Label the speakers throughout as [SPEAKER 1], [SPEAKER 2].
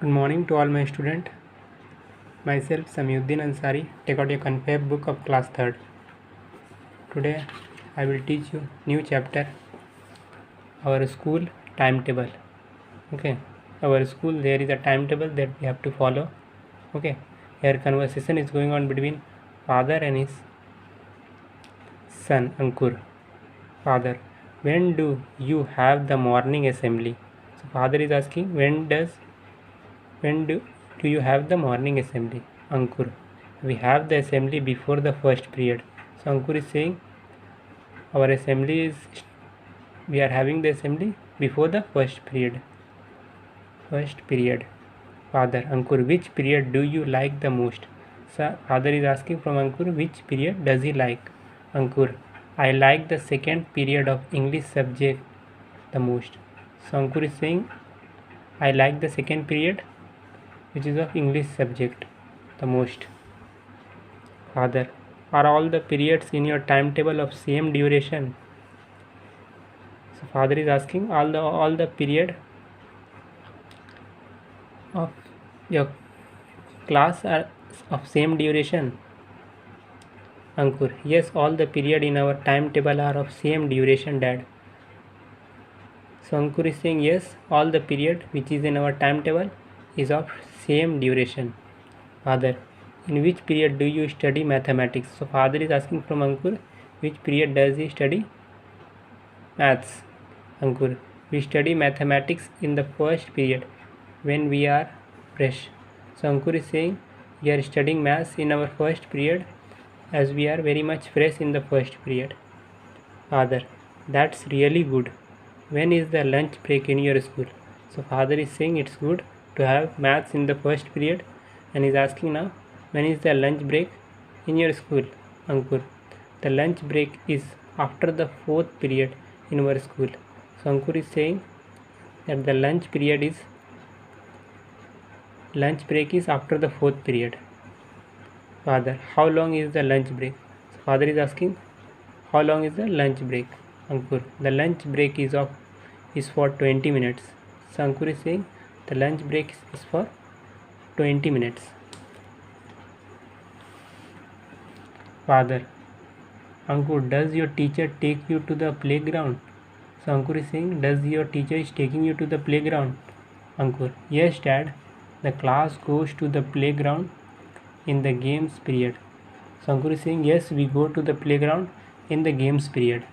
[SPEAKER 1] Good morning to all my students. Myself Samiuddin Ansari. Take out your confab book of class 3rd. Today I will teach you new chapter, our school timetable. Okay, our school there is a timetable that we have to follow. Okay, here conversation is going on between father and his son Ankur. Father, when do you have the morning assembly? So father is asking when do you have the morning assembly? Ankur, we have the assembly before the first period. So Ankur is saying our assembly is we are having the assembly before the first period. First period. Father, Ankur, which period do you like the most? So father is asking from Ankur which period does he like? Ankur, I like the second period of English subject the most. So Ankur is saying I like the second period which is of English subject the most. Father, are all the periods in your timetable of same duration? So father is asking all the period of your class are of same duration. Ankur, yes, all the period in our timetable are of same duration, Dad. So Ankur is saying yes, all the period which is in our timetable is of same duration. Father, in which period do you study mathematics? So father is asking from Ankur which period does he study maths. Ankur, we study mathematics in the first period when we are fresh. So Ankur is saying we are studying maths in our first period as we are very much fresh in the first period. Father, that's really good. When is the lunch break in your school? So father is saying it's good to have maths in the first period and is asking now when is the lunch break in your school? Ankur, the lunch break is after the fourth period in our school. So Ankur is saying that the lunch break is after the fourth period. Father, how long is the lunch break? So father is asking how long is the lunch break? Ankur, the lunch break is for 20 minutes. So Ankur is saying the lunch break is for 20 minutes. Father, Ankur, does your teacher take you to the playground? So Ankur is saying, does your teacher is taking you to the playground? Ankur, yes, Dad. The class goes to the playground in the games period. So Ankur is saying, yes, we go to the playground in the games period.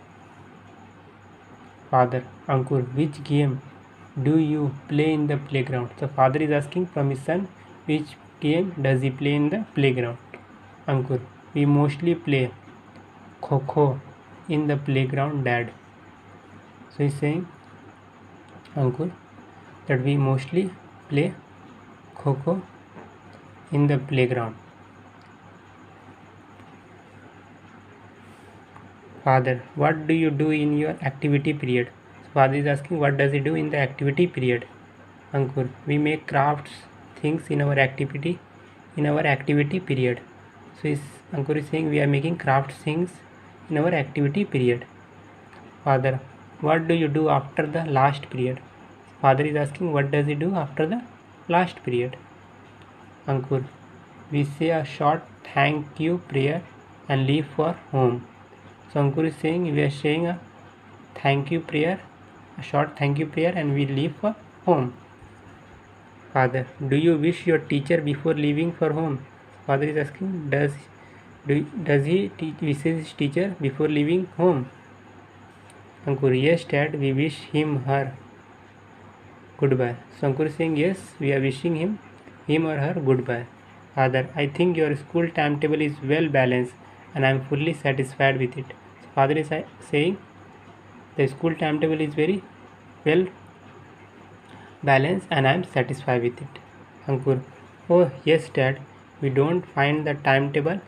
[SPEAKER 1] Father, Ankur, which game do you play in the playground? So father is asking from his son, which game does he play in the playground? Ankur, we mostly play Kho in the playground, Dad. So he's saying, Ankur, that we mostly play Kho in the playground. Father, what do you do in your activity period? So father is asking what does he do in the activity period? Ankur, we make crafts things in our activity period. So Ankur is saying we are making craft things in our activity period. Father, what do you do after the last period? Father is asking what does he do after the last period? Ankur, we say a short thank you prayer and leave for home. So Ankur is saying we are saying a short thank you prayer and we leave for home. Father, do you wish your teacher before leaving for home? Father is asking does he wish his teacher before leaving home? Ankur, yes, Dad, we wish him her goodbye. So Ankur is saying yes, we are wishing him or her goodbye. Father, I think your school timetable is well balanced and I am fully satisfied with it. So father is saying the school timetable is very well balanced and I am satisfied with it. Ankur, oh yes, Dad, we don't find the timetable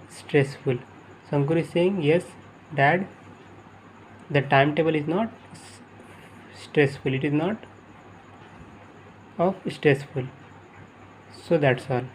[SPEAKER 1] stressful. So Ankur is saying yes, Dad, the timetable is not stressful. It is not of stressful. So that's all.